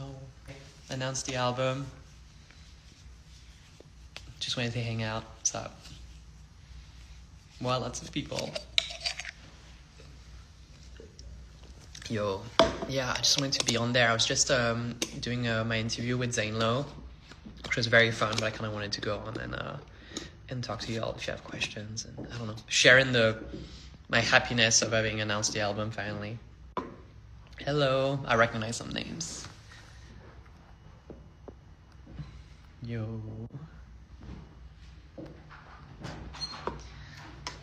Oh, announced the album. Just wanted to hang out. What's up? Well, lots of people. Yo, yeah, I just wanted to be on there. I was just doing my interview with Zane Lowe, which was very fun, but I kind of wanted to go on and talk to you all if you have questions, and I don't know, sharing my happiness of having announced the album finally. Hello, I recognize some names. Yo.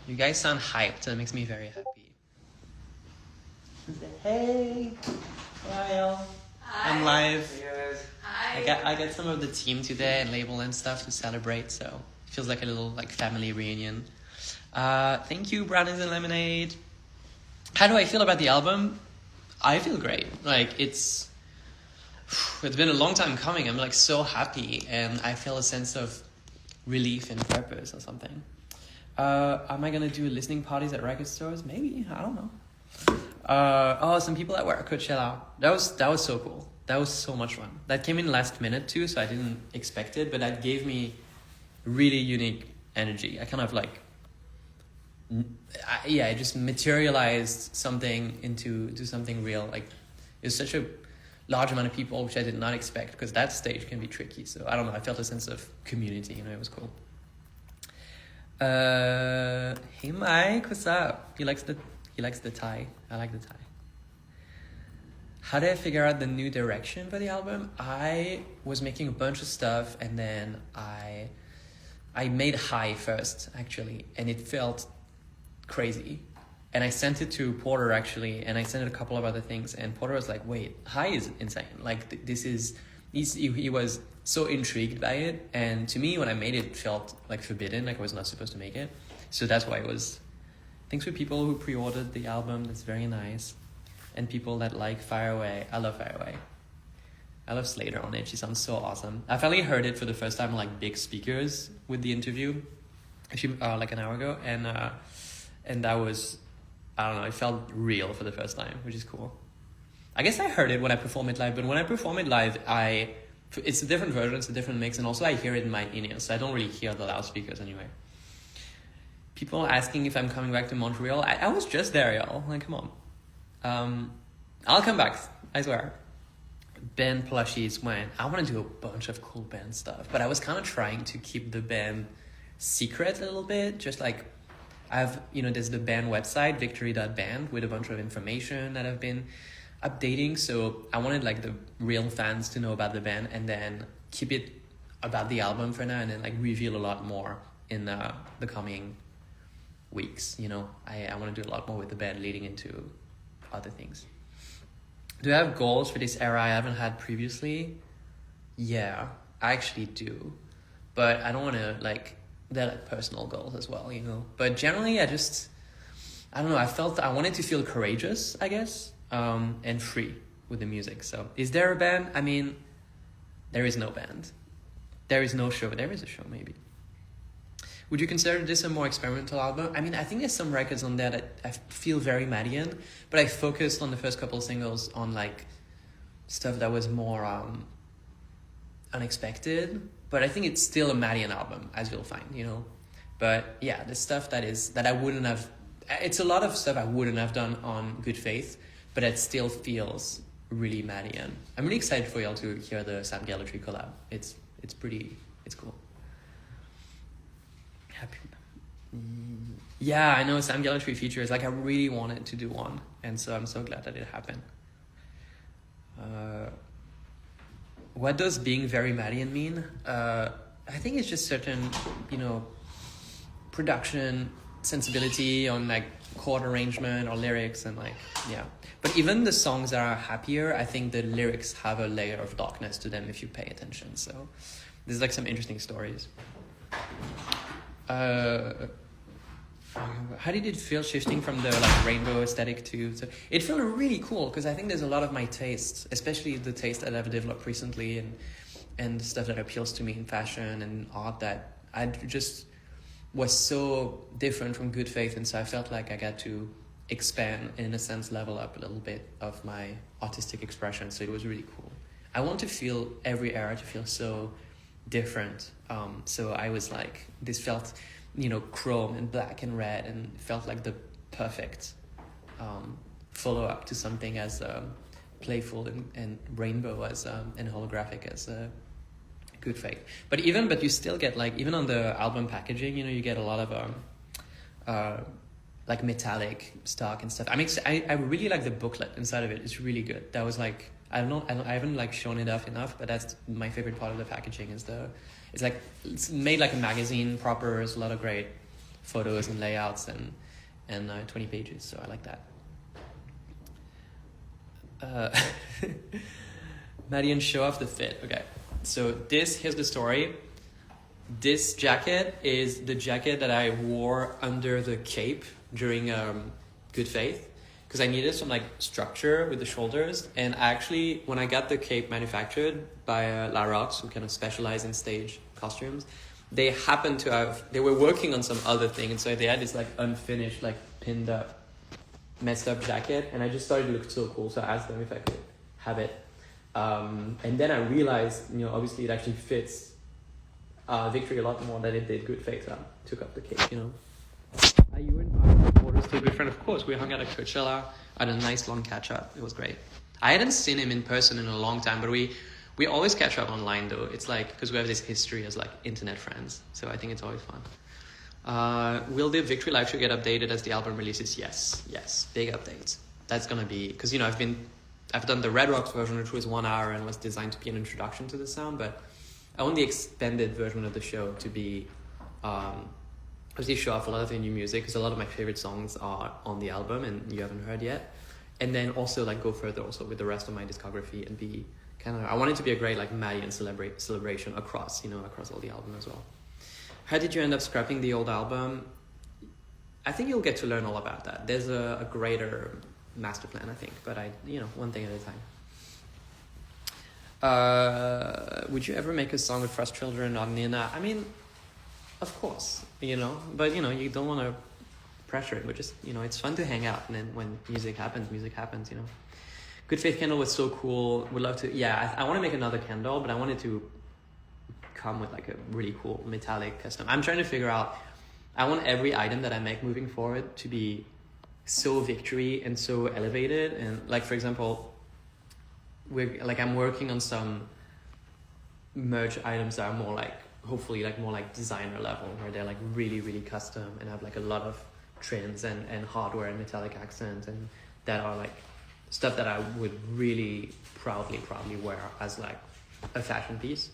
You guys sound hyped, and it makes me very happy. Hey, Lyle. Hi. I'm live. Hey guys. Hi. I got some of the team today and label and stuff to celebrate, so it feels like a little family reunion. Thank you, Brownies and Lemonade. How do I feel about the album? I feel great. It's been a long time coming. I'm so happy, and I feel a sense of relief and purpose or something. Am I gonna do listening parties at record stores? Maybe, I don't know. Some people that were at Coachella. That was so cool. That was so much fun. That came in last minute too, so I didn't expect it, but that gave me really unique energy. I kind of it just materialized something into something real. It was such a large amount of people, which I did not expect, because that stage can be tricky. So I don't know, I felt a sense of community, it was cool. Hey Mike, what's up? He likes the tie. I like the tie. How did I figure out the new direction for the album? I was making a bunch of stuff, and then I made High first, actually, and it felt crazy. And I sent it to Porter, actually, and I sent it a couple of other things, and Porter was like, wait, High is insane. He was so intrigued by it, and to me, when I made it, it felt forbidden, I was not supposed to make it. So that's why it was. Thanks for people who pre-ordered the album, that's very nice. And people that like Fire Away. I love Fire Away. I love Slayyyter on it, she sounds so awesome. I finally heard it for the first time on big speakers with the interview, an hour ago, and that was, I don't know, it felt real for the first time, which is cool. I guess I heard it when I perform it live, but when I perform it live, it's a different version, it's a different mix, and also I hear it in my in-ears, so I don't really hear the loudspeakers anyway. People asking if I'm coming back to Montreal. I was just there, y'all. Come on. I'll come back, I swear. Band plushies when I want to do a bunch of cool band stuff, but I was kind of trying to keep the band secret a little bit. Just I have, there's the band website, victory.band, with a bunch of information that I've been updating. So I wanted the real fans to know about the band, and then keep it about the album for now, and then reveal a lot more in the coming weeks. I want to do a lot more with the band leading into other things. Do I have goals for this era I haven't had previously? Yeah, I actually do, but I don't want to they're personal goals as well, but generally I don't know, I wanted to feel courageous, I guess, and free with the music. So is there a band? I mean, there is no band, there is no show. There is a show, maybe. Would you consider this a more experimental album? I mean, I think there's some records on there that I feel very Madeon, but I focused on the first couple singles on stuff that was more unexpected. But I think it's still a Madeon album, as you'll find, But yeah, the stuff that I wouldn't have, it's a lot of stuff I wouldn't have done on Good Faith, but it still feels really Madeon. I'm really excited for y'all to hear the Sam Gallatry collab. It's cool. Yeah, I know Sam Gallatry features. I really wanted to do one, and so I'm so glad that it happened. What does being very Madeon mean? I think it's just certain, production sensibility on chord arrangement or lyrics, and yeah. But even the songs that are happier, I think the lyrics have a layer of darkness to them if you pay attention. So there's some interesting stories. How did it feel shifting from the rainbow aesthetic to it felt really cool, because I think there's a lot of my tastes, especially the taste that I've developed recently, and stuff that appeals to me in fashion and art, that I just was so different from Good Faith, and so I felt like I got to expand and in a sense level up a little bit of my artistic expression. So it was really cool. I want to feel every era to feel so different. So I was like, this felt, you know, chrome and black and red, and felt like the perfect follow up to something as playful and rainbow as and holographic as Good Faith. But you still get, like, even on the album packaging, you know, you get a lot of like metallic stock and stuff. I mean, I really like the booklet inside of it. It's really good. That was like, I haven't like shown it off enough, but that's my favorite part of the packaging is it's made like a magazine proper. There's a lot of great photos and layouts and 20 pages. So I like that. Madeon, show off the fit. Okay. So here's the story. This jacket is the jacket that I wore under the cape during Good Faith, because I needed some like structure with the shoulders. And actually, when I got the cape manufactured by La Rox, who kind of specialize in stage costumes, they were working on some other thing, and so they had this like unfinished, like pinned up, messed up jacket, and I just thought it looked so cool, so I asked them if I could have it. And then I realized, you know, obviously it actually fits Victory a lot more than it did Good Faith. So I took up the cape, you know. Are you and Porter still a good friend? Of course, we hung out at Coachella, had a nice long catch up. It was great. I hadn't seen him in person in a long time, but we always catch up online though. It's like, because we have this history as like internet friends, so I think it's always fun. Will the Victory live show get updated as the album releases? Yes, big updates. That's gonna be, because, you know, I've done the Red Rocks version, which was 1 hour and was designed to be an introduction to the sound, but I want the extended version of the show to be obviously show off a lot of the new music, because a lot of my favorite songs are on the album and you haven't heard yet, and then also like go further also with the rest of my discography and be kind of, I want it to be a great like Madeon celebration across all the album as well. How did you end up scrapping the old album? I think you'll get to learn all about that. There's a greater master plan, I think, but one thing at a time. Would you ever make a song with Frost Children on Nina? I mean, of course, but you don't want to pressure it. But just, it's fun to hang out, and then when music happens, Good Faith candle was so cool. Would love to. Yeah, I want to make another candle, but I wanted to come with like a really cool metallic custom. I'm trying to figure out, I want every item that I make moving forward to be so Victory and so elevated. And like, for example, I'm working on some merch items that are more like, hopefully like more like designer level, where they're like really, really custom and have like a lot of trims and hardware and metallic accents, and that are like stuff that I would really proudly wear as like a fashion piece.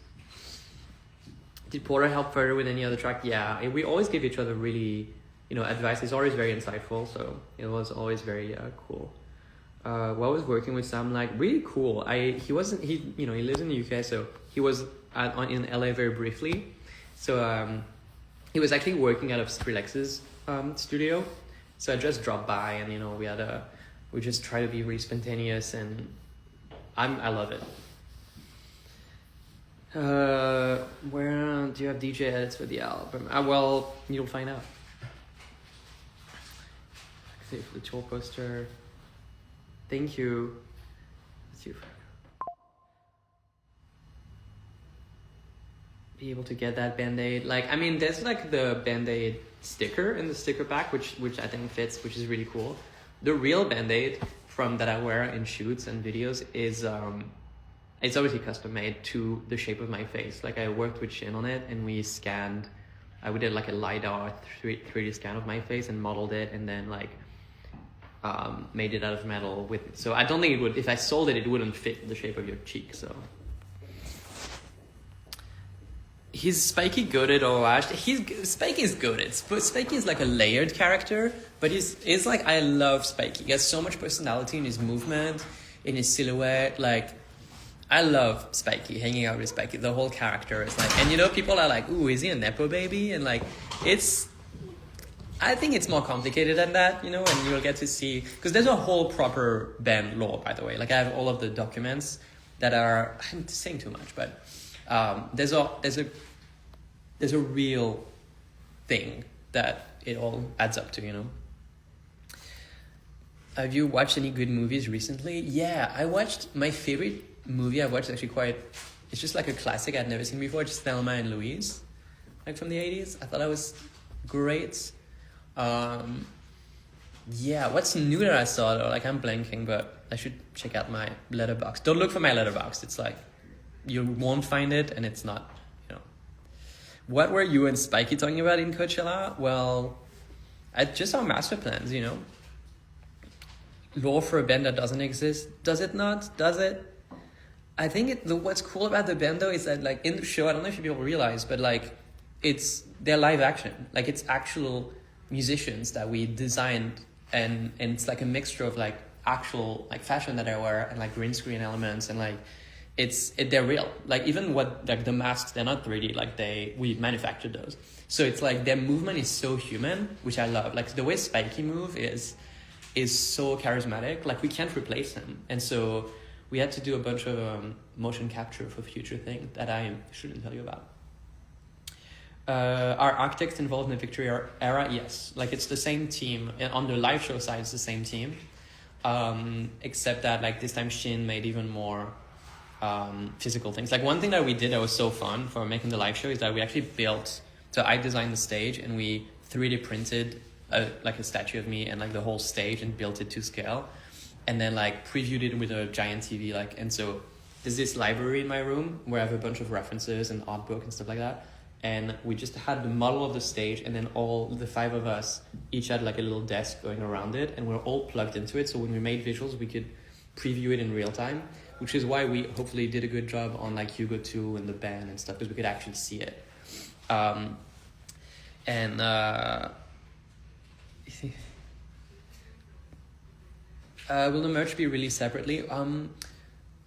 Did Porter help further with any other track? Yeah, we always give each other really, advice. He's always very insightful, so it was always very cool. What was working with Sam like? Really cool. He lives in the UK, so he was in LA very briefly. So he was actually working out of Skrillex's studio. So I just dropped by, and we just try to be really spontaneous, and I love it. Where do you have DJ edits for the album? Well, you'll find out. For the tour poster. Thank you. Let's see if be able to get that Band-Aid. There's like the Band-Aid sticker in the sticker pack, which I think fits, which is really cool. The real Band-Aid that I wear in shoots and videos is it's obviously custom made to the shape of my face. Like, I worked with Shin on it, and we did like a LiDAR 3D scan of my face and modeled it, and then made it out of metal so I don't think it would, if I sold it, it wouldn't fit the shape of your cheek. So he's Spiky goated or washed? Spiky's goated. Spiky is like a layered character, but he's like, I love Spiky. He has so much personality in his movement, in his silhouette. Like, I love Spiky, hanging out with Spiky. The whole character is like, and people are like, ooh, is he a Nepo baby? And like, I think it's more complicated than that, and you'll get to see, because there's a whole proper band lore, by the way. Like, I have all of the documents that are, I'm saying too much, but there's a real thing that it all adds up to, Have you watched any good movies recently? Yeah, I watched my favorite movie I watched actually quite. It's just like a classic I'd never seen before. Just Thelma and Louise, like from the 80s. I thought that was great. Yeah, what's new that I saw though? Like I'm blanking, but I should check out my letterbox. Don't look for my letterbox. It's like you won't find it, and it's not. You know, what were you and Spiky talking about in Coachella? Well, I just saw master plans. You know, law for a band that doesn't exist. Does it not? Does it? I think what's cool about the band though is that like in the show, I don't know if people realize, but like they're live action. Like it's actual musicians that we designed, and it's like a mixture of like actual like fashion that I wear and like green screen elements, and like they're real. Like even what like the masks, they're not 3D. Like we manufactured those, so it's like their movement is so human, which I love. Like the way Spiky move is so charismatic. Like we can't replace him, and so we had to do a bunch of motion capture for future things that I shouldn't tell you about. Are architects involved in the Victoria era? Yes. Like it's the same team. And on the live show side, it's the same team. Except that like this time Shin made even more physical things. Like one thing that we did that was so fun for making the live show is that we actually so I designed the stage and we 3D printed like a statue of me and like the whole stage and built it to scale. And then like previewed it with a giant TV, like, and so there's this library in my room where I have a bunch of references and art book and stuff like that. And we just had the model of the stage, and then all the 5 of us each had like a little desk going around it, and we're all plugged into it. So when we made visuals, we could preview it in real time, which is why we hopefully did a good job on like Hugo 2 and the band and stuff, because we could actually see it. Will the merch be released separately?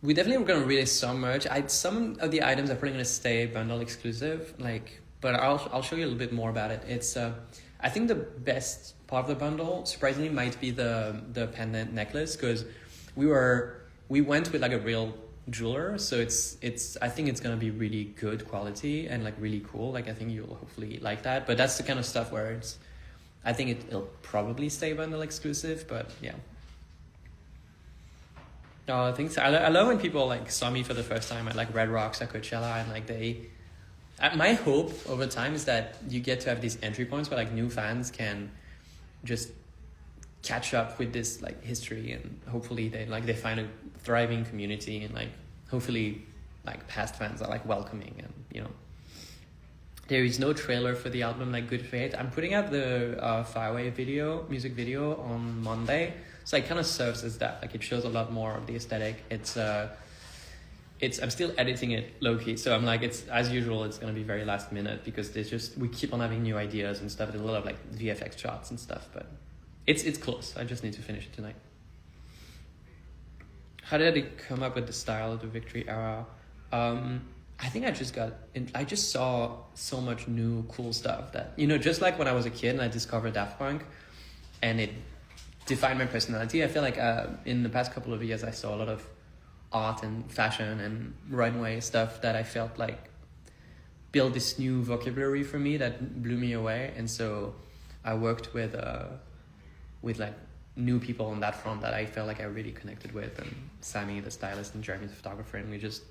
We definitely were going to release some merch. Some of the items are probably going to stay bundle exclusive, like, but I'll show you a little bit more about it. It's I think the best part of the bundle, surprisingly, might be the pendant necklace, because we went with like a real jeweler, so I think it's going to be really good quality and like really cool. Like I think you'll hopefully like that. But that's the kind of stuff where I think it'll probably stay bundle exclusive, but yeah. No, I think so. I love when people like saw me for the first time at like Red Rocks at Coachella, and like my hope over time is that you get to have these entry points where like new fans can just catch up with this like history, and hopefully they find a thriving community, and like hopefully like past fans are like welcoming, and you know. There is no trailer for the album like Good Faith. I'm putting out the Fireway music video on Monday. So it kind of serves as that. Like it shows a lot more of the aesthetic. I'm still editing it low key. So I'm like, it's as usual, it's going to be very last minute, because we keep on having new ideas and stuff. There's a lot of like VFX shots and stuff, but it's close. I just need to finish it tonight. How did it come up with the style of the Victory era? I think I just saw so much new cool stuff that, you know, just like when I was a kid and I discovered Daft Punk and it defined my personality. I feel like in the past couple of years I saw a lot of art and fashion and runway stuff that I felt like built this new vocabulary for me that blew me away. And so I worked with like new people on that front that I felt like I really connected with, and Sammy the stylist and Jeremy the photographer, and we just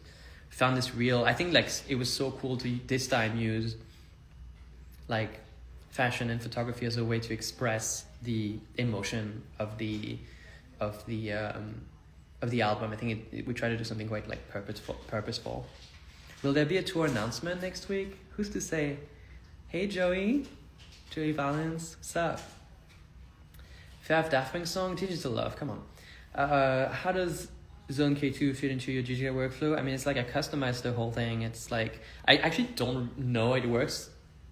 found this real, I think like it was so cool to this time use like fashion and photography as a way to express the emotion of the album. I think we try to do something quite like purposeful. Will there be a tour announcement next week? Who's to say? Hey Joey Valens, what's up? Fav Daft Punk song, Digital Love, come on. How does Zone K2 fit into your GGI workflow? I mean, it's like I customized the whole thing. It's like, I actually don't know it works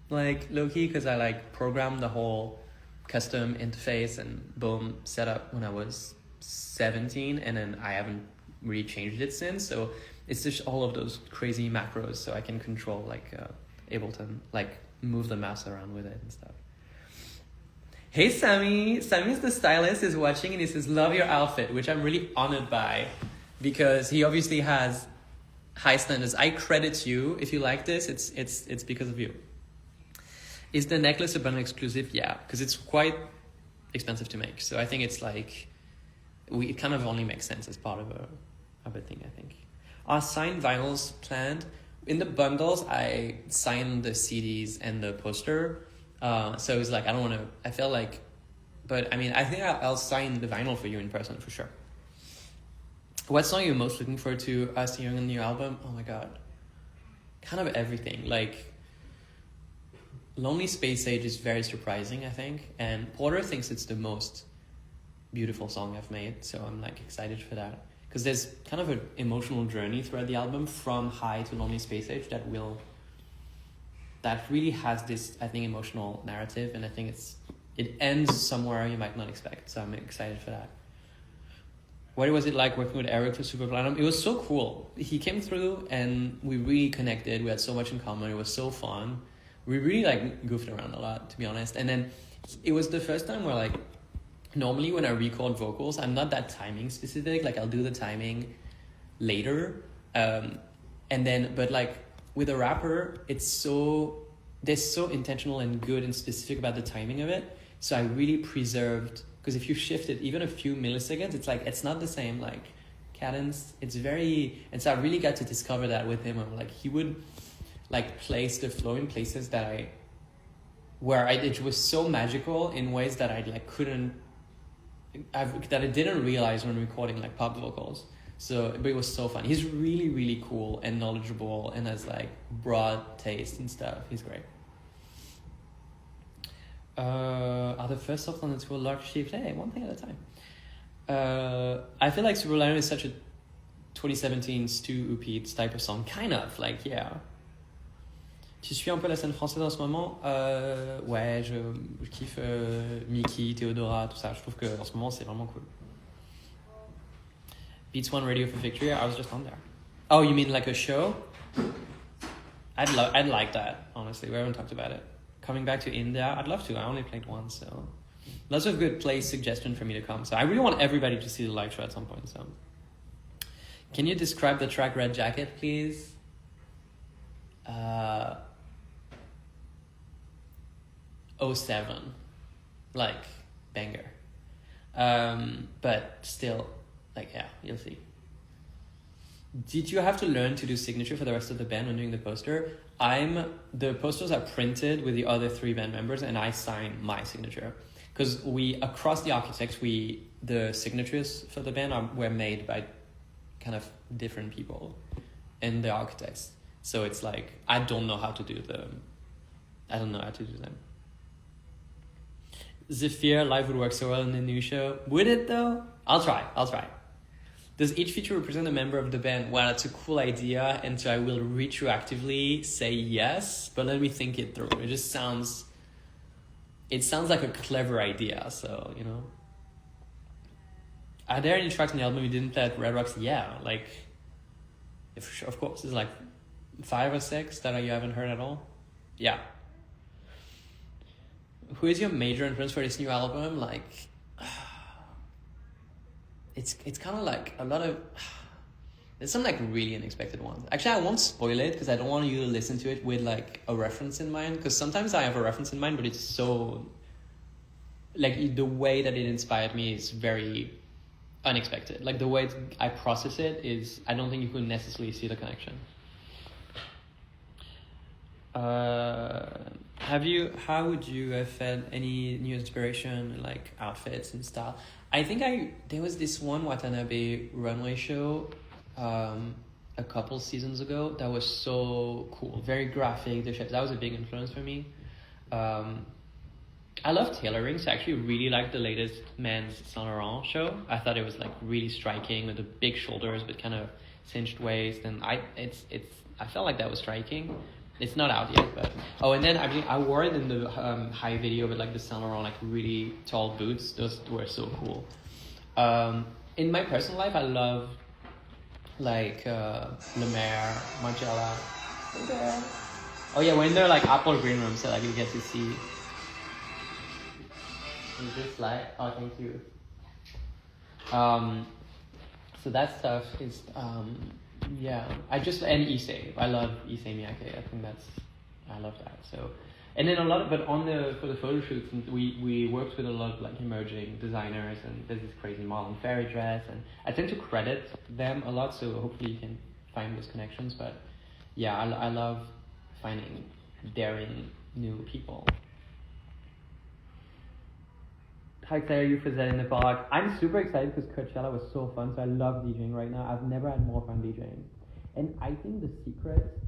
like low-key, because I like programmed the whole custom interface and boom, set up when I was 17, and then I haven't really changed it since. So it's just all of those crazy macros, so I can control like Ableton, like move the mouse around with it and stuff. Hey Sammy, Sammy's the stylist, is watching, and he says, love your outfit, which I'm really honored by, because he obviously has high standards. I credit you. If you like this, it's because of you. Is the necklace a bundle exclusive? Yeah, because it's quite expensive to make. So I think it's like, it kind of only makes sense as part of a thing, I think. Are signed vinyls planned? In the bundles, I signed the CDs and the poster. So it was like, I don't want to, I felt like, but I mean, I think I'll sign the vinyl for you in person for sure. What song are you most looking forward to us hearing on the new album? Oh my god. Kind of everything. Like, Lonely Space Age is very surprising, I think. And Porter thinks it's the most beautiful song I've made. So I'm like excited for that. Because there's kind of an emotional journey throughout the album from High to Lonely Space Age that really has this, I think, emotional narrative. And I think it ends somewhere you might not expect. So I'm excited for that. What was it like working with Eric for Super Platinum? It was so cool. He came through and we really connected. We had so much in common. It was so fun. We really like goofed around a lot, to be honest. And then it was the first time where like, normally when I record vocals, I'm not that timing specific. Like I'll do the timing later. But like with a rapper, they're so intentional and good and specific about the timing of it. So I really preserved, because if you shift it even a few milliseconds, it's like, it's not the same like cadence. And so I really got to discover that with him. Like he would like place the flow in places it was so magical in ways that I like that I didn't realize when recording like pop vocals. But it was so fun. He's really, really cool and knowledgeable and has like broad taste and stuff. He's great. Are the first songs on the tour large shift? Hey, one thing at a time. I feel like Super Lion is such a 2017 Stu Upbeat type of song. Kind of, like, yeah. Tu suis un peu la scène française en ce moment? Ouais, je kiffe Mickey, Théodora, tout ça. Je trouve que en ce moment c'est vraiment cool. Beats One Radio for Victory. I was just on there. Oh, you mean like a show? I'd like that. Honestly, we haven't talked about it. Coming back to India, I'd love to. I only played once, so lots of good place suggestion for me to come. So I really want everybody to see the live show at some point. So, can you describe the track Red Jacket, please? 07, like banger. But still, like, yeah, you'll see. Did you have to learn to do signature for the rest of the band when doing the poster? The posters are printed with the other 3 band members and I sign my signature. Because across the architects, the signatures for the band were made by kind of different people and the architects. So it's like, I don't know how to do them. Zephyr live would work so well in the new show. Would it though? I'll try. Does each feature represent a member of the band? Well, that's a cool idea, and so I will retroactively say yes, but let me think it through. It sounds like a clever idea, so, you know. Are there any tracks on the album you didn't play at Red Rocks? Yeah, like, of course, there's like 5 or 6 that you haven't heard at all. Yeah. Who is your major influence for this new album? Like, it's kind of like a lot of, there's some like really unexpected ones. Actually, I won't spoil it because I don't want you to listen to it with like a reference in mind, because sometimes I have a reference in mind, but it's so, like, the way that it inspired me is very unexpected. Like the way I process it is, I don't think you could necessarily see the connection. How would you have fed any new inspiration, like outfits and style? I think there was this one Watanabe runway show a couple seasons ago that was so cool, very graphic. That was a big influence for me. I love tailoring, so I actually really liked the latest men's Saint Laurent show. I thought it was like really striking with the big shoulders but kind of cinched waist, and I felt like that was striking. It's not out yet, but and then I wore it in the high video with like the Saint Laurent like really tall boots. Those were so cool. In my personal life, I love like Le Maire, Margiela. Oh yeah, when they're like Apple green room, so like you get to see. Is this light? Oh, thank you. So that stuff is yeah. And Issei. I love Issei Miyake. I love that. So, and then for the photo shoots, we worked with a lot of like emerging designers, and there's this crazy Marlon Ferry dress, and I tend to credit them a lot. So hopefully you can find those connections. But yeah, I love finding daring new people. How excited are you for Zed in the Park? I'm super excited because Coachella was so fun, so I love DJing right now. I've never had more fun DJing. And I think the secret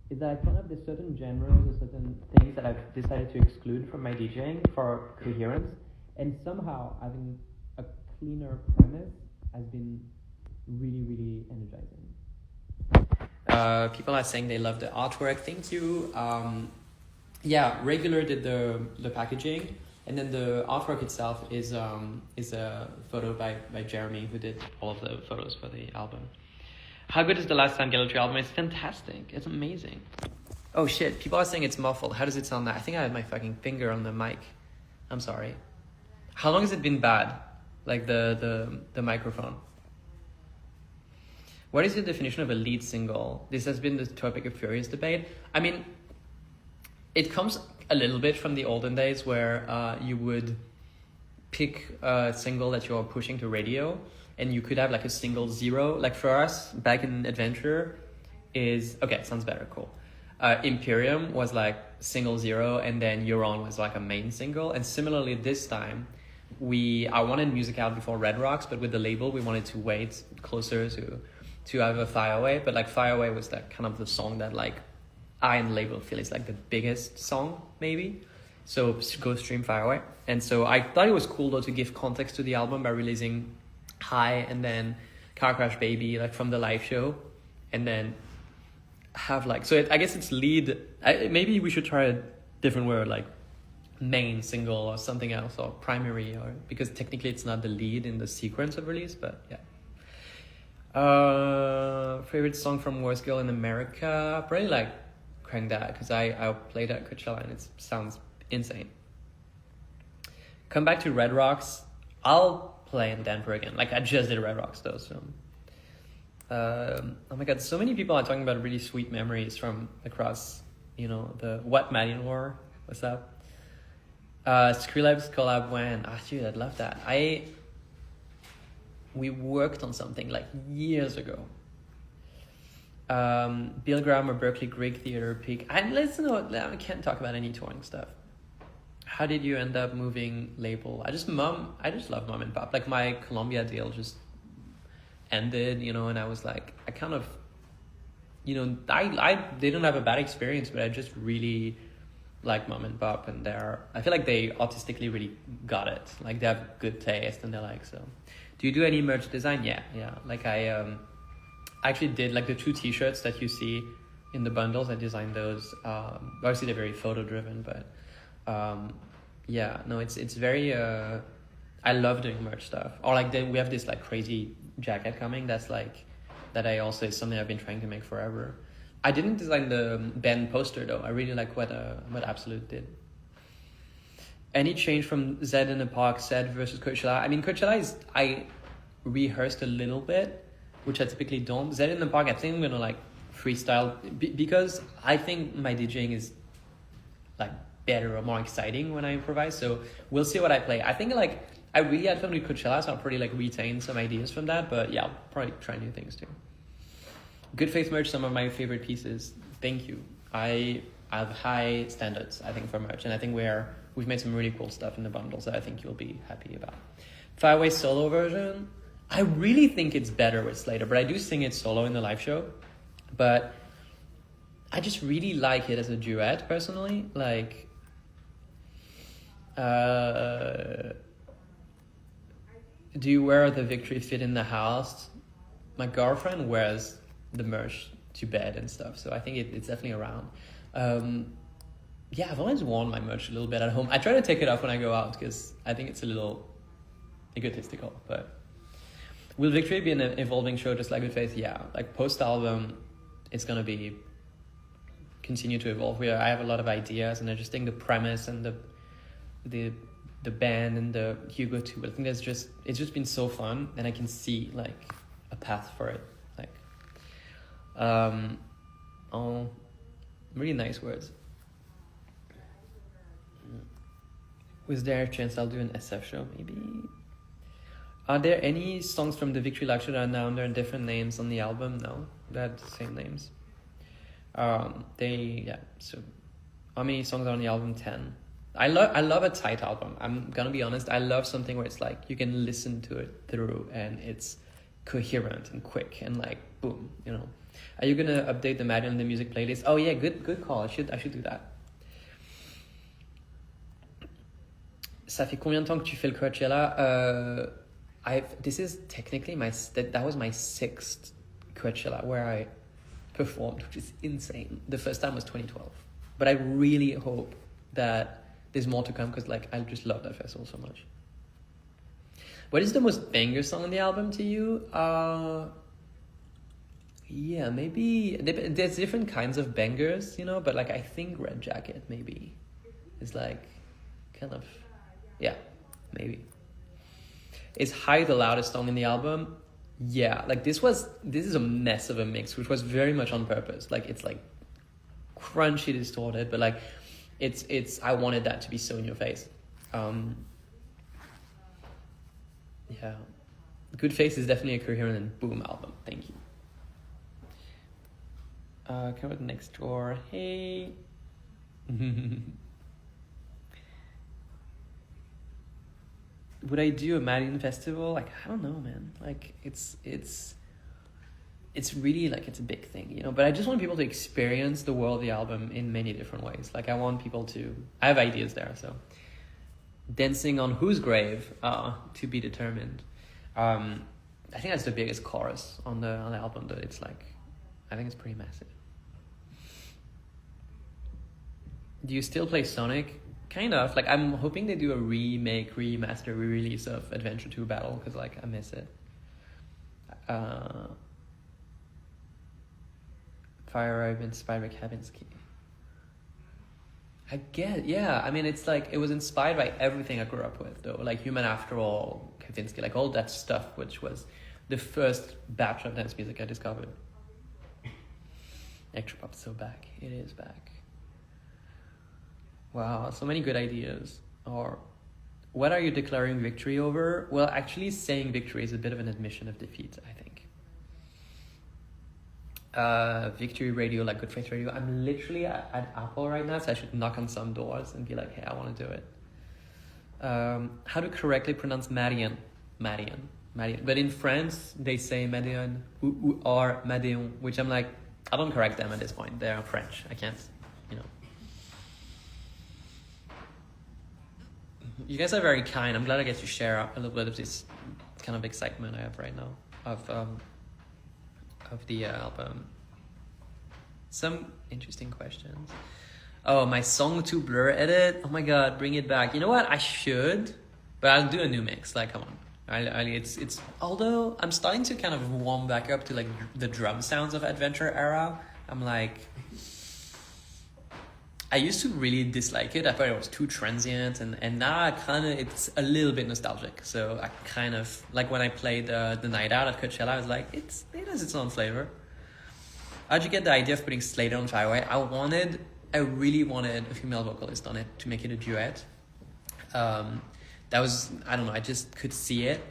is that I kind of, there's certain genres or certain things that I've decided to exclude from my DJing for coherence. And somehow having a cleaner premise has been really, really energizing. People are saying they love the artwork. Thank you. Yeah, Regular did the packaging. And then the artwork itself is a photo by Jeremy, who did all of the photos for the album. How good is the last time Gallery album? It's fantastic. It's amazing. Oh shit, people are saying it's muffled. How does it sound now? I think I had my fucking finger on the mic. I'm sorry. How long has it been bad? Like the microphone. What is the definition of a lead single? This has been the topic of furious debate. I mean, it comes a little bit from the olden days where you would pick a single that you're pushing to radio, and you could have like a single zero. Like for us back in Adventure is, okay, sounds better, cool. Imperium was like single zero, and then Euron was like a main single. And similarly this time, I wanted music out before Red Rocks, but with the label we wanted to wait closer to have a Fire Away. But like Fire Away was that kind of the song that like I and the label feel is like the biggest song maybe, so go stream Fire Away. And so I thought it was cool though to give context to the album by releasing High and then Car Crash Baby like from the live show, and then have like, so I guess it's lead, maybe we should try a different word like main single or something else, or primary, or because technically it's not the lead in the sequence of release, but yeah. Favorite song from Worst Girl in America, probably like Crank That, because I played at Coachella and it sounds insane. Come back to Red Rocks. I'll play in Denver again. Like I just did Red Rocks though, so oh my god, so many people are talking about really sweet memories from across, the what Madeon War. What's up? Skrillex collab when? Dude, I'd love that. We worked on something like years ago. Bill Graham or Berkeley Greek Theater Peak. I can't talk about any touring stuff. How did you end up moving label? I just love mom and pop. Like my Columbia deal just ended, and I was like, I kind of, I didn't have a bad experience, but I just really like mom and pop, and I feel like they artistically really got it. Like they have good taste and they're like, so. Do you do any merch design? Yeah. Like I actually did like the 2 t-shirts that you see in the bundles. I designed those. Obviously they're very photo driven, but yeah, no, it's very, I love doing merch stuff. Or like we have this like crazy jacket coming that's like, that I also, is something I've been trying to make forever. I didn't design the band poster though. I really like what Absolute did. Any change from Zed in the Park, Zed versus Coachella? I mean, Coachella I rehearsed a little bit, which I typically don't. Zed in the Park, I think I'm gonna like freestyle because I think my DJing is like better or more exciting when I improvise. So we'll see what I play. I think like I really had fun with Coachella, so I'll probably like retain some ideas from that. But yeah, I'll probably try new things too. Good Faith merch, some of my favorite pieces. Thank you. I have high standards, I think, for merch, and I think we've made some really cool stuff in the bundles that I think you'll be happy about. Fireway solo version, I really think it's better with Slayyyter, but I do sing it solo in the live show. But I just really like it as a duet, personally. Like, do you wear the Victory Fit in the house? My girlfriend wears the merch to bed and stuff, so I think it's definitely around. Yeah, I've always worn my merch a little bit at home. I try to take it off when I go out because I think it's a little egotistical. But will Victory be an evolving show just like Good Faith? Yeah, like post-album, it's going to continue to evolve. I have a lot of ideas, and I just think the premise and the band and the Hugo too, I think it's just been so fun, and I can see like a path for it. Like, really nice words. Was there a chance I'll do an SF show? Maybe. Are there any songs from the Victory Lecture that are now under different names on the album? No, they're the same names. So how many songs are on the album? 10. I love a tight album. I'm gonna be honest. I love something where it's like you can listen to it through and it's coherent and quick and like boom, you know. Are you gonna update the Madeon the music playlist? Oh yeah, good call. I should do that. Ça fait combien de temps que tu fais le Coachella? This is technically that was my 6th Coachella where I performed, which is insane. The first time was 2012, but I really hope that there's more to come because like I just love that festival so much. What is the most banger song on the album to you? Yeah, maybe there's different kinds of bangers, you know, but like I think Red Jacket maybe is like kind of, yeah, maybe. Is High the loudest song in the album? Yeah, like this is a mess of a mix, which was very much on purpose. Like it's like crunchy, distorted, but like it's I wanted that to be so in your face. Yeah, Good Face is definitely a coherent and boom album. Thank you. Come with next door. Hey. Would I do a Madeon festival? Like, I don't know, man. Like, it's really like, it's a big thing, you know, but I just want people to experience the world of the album in many different ways. Like, I want people to, I have ideas there, so. Dancing on Whose Grave, to be determined. I think that's the biggest chorus on the album, though. It's like, I think it's pretty massive. Do you still play Sonic? Kind of. Like, I'm hoping they do a remake, remaster, re-release of Adventure 2 Battle, because, like, I miss it. Fire I've inspired by Kavinsky. I get, yeah. I mean, it's like, it was inspired by everything I grew up with, though. Like, Human After All, Kavinsky, like, all that stuff, which was the first batch of dance music I discovered. Electropop's so back. It is back. Wow, so many good ideas. Or, what are you declaring victory over? Well, actually, saying victory is a bit of an admission of defeat, I think. Victory Radio, like Good Faith Radio. I'm literally at Apple right now, so I should knock on some doors and be like, hey, I want to do it. How to correctly pronounce Madeon? Madeon. But in France, they say Madeon or Madeon, which I'm like, I don't correct them at this point. They're French. I can't, you know. You guys are very kind. I'm glad I get to share a little bit of this kind of excitement I have right now of the album. Some interesting questions. Oh, my song to Blur edit. Oh my god, bring it back. You know what? I should, but I'll do a new mix. Like, come on. It's although I'm starting to kind of warm back up to like the drum sounds of Adventure era. I'm like, I used to really dislike it. I thought it was too transient, and now it's a little bit nostalgic. So I kind of, like when I played the Night Out at Coachella, I was like, it has its own flavor. How'd you get the idea of putting Slayyyter on Fireway? I really wanted a female vocalist on it to make it a duet. That was, I don't know, I just could see it,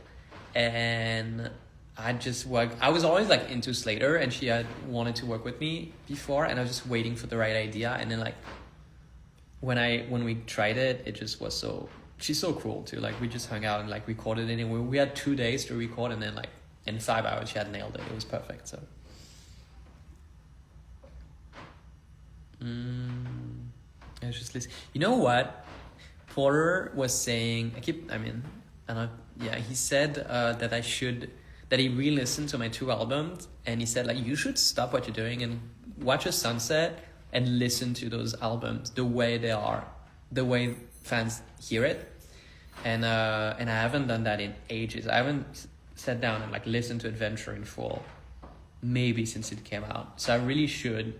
and I was always like into Slayyyter, and she had wanted to work with me before, and I was just waiting for the right idea, and then like when we tried it, it just was so, she's so cool too. Like we just hung out and like recorded it, and we had 2 days to record, and then like in 5 hours she had nailed it. It was perfect. So I was just listening. You know what? Porter was saying, he said that he re-listened to my 2 albums, and he said like, you should stop what you're doing and watch a sunset and listen to those albums the way they are, the way fans hear it. And I haven't done that in ages. I haven't sat down and like listened to Adventure in full, maybe since it came out. So I really should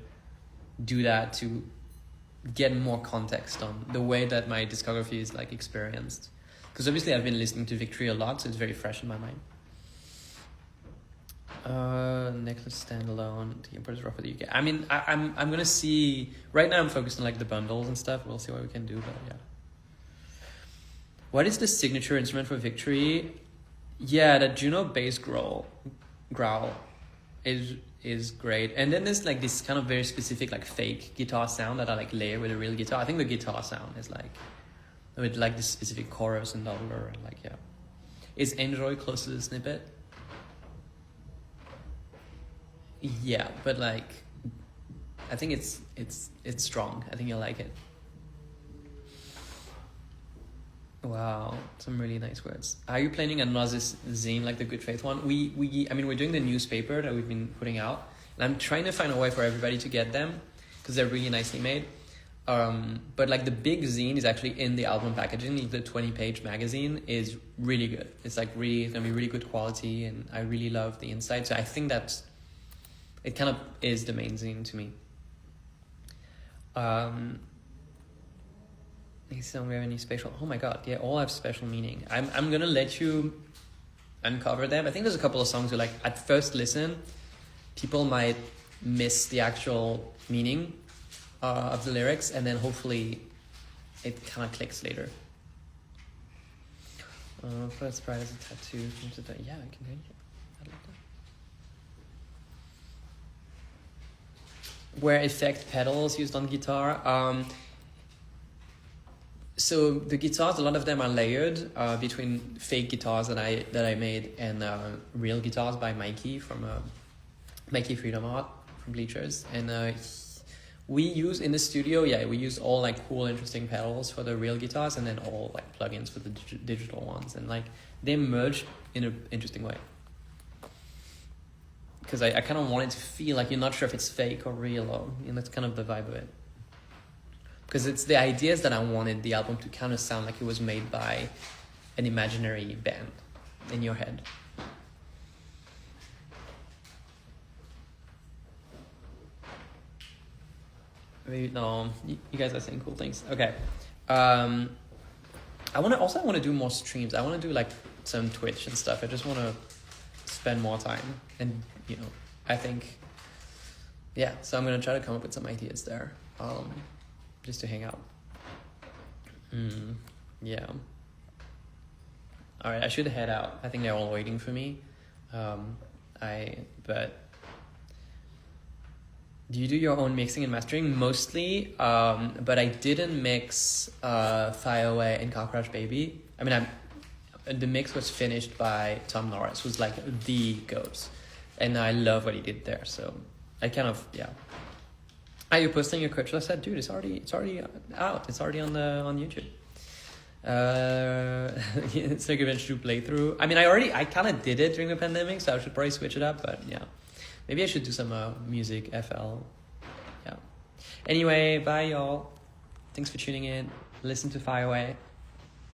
do that to get more context on the way that my discography is like experienced, because obviously I've been listening to Victory a lot, so it's very fresh in my mind. Necklace standalone, the Emperor's Rough for the UK. I mean, I'm gonna see. Right now I'm focused on like the bundles and stuff. We'll see what we can do, but yeah. What is the signature instrument for Victory? Yeah, the Juno bass growl is great. And then there's like this kind of very specific like fake guitar sound that I like layer with a real guitar. I think the guitar sound is like with like this specific chorus and doubler and like, yeah. Is Enjoy close to the snippet? Yeah, but like I think it's strong. I think you'll like it. Wow, some really nice words. Are you planning another zine like the Good Faith one? I mean, we're doing the newspaper that we've been putting out, and I'm trying to find a way for everybody to get them because they're really nicely made. But like the big zine is actually in the album packaging. The 20-page magazine is really good. It's like it's gonna be really good quality, and I really love the inside. So I think it kind of is the main zine to me. So we have any special? Oh my god, yeah, all have special meaning. I'm gonna let you uncover them. I think there's a couple of songs where like at first listen, people might miss the actual meaning of the lyrics, and then hopefully it kind of clicks later. First prize is a tattoo. Yeah, I can take it. I'd like that. Where effect pedals used on guitar. So the guitars, a lot of them are layered between fake guitars that I made and real guitars by Mikey from Mikey Freedom Art from Bleachers. And we use in the studio, we use all like cool, interesting pedals for the real guitars, and then all like plugins for the digital ones, and like they merge in an interesting way. Because I kind of want it to feel like you're not sure if it's fake or real, or that's kind of the vibe of it. Because it's the ideas that I wanted the album to kind of sound like it was made by an imaginary band in your head. Maybe, no, you guys are saying cool things. Okay. I want to do more streams. I want to do like some Twitch and stuff. I just want to spend more time. And, I think, so I'm going to try to come up with some ideas there. Just to hang out. Yeah. All right, I should head out. I think they're all waiting for me. But do you do your own mixing and mastering? Mostly, but I didn't mix Fire Away and Cockroach Baby. I mean, the mix was finished by Tom Norris, who's like the GOAT. And I love what he did there, so I kind of, Are you posting your Coachella set? Dude, it's already out. It's already on YouTube. It's like eventually playthrough. I mean, I kind of did it during the pandemic, so I should probably switch it up. But yeah, maybe I should do some music FL. Yeah. Anyway, bye y'all. Thanks for tuning in. Listen to Fire Away.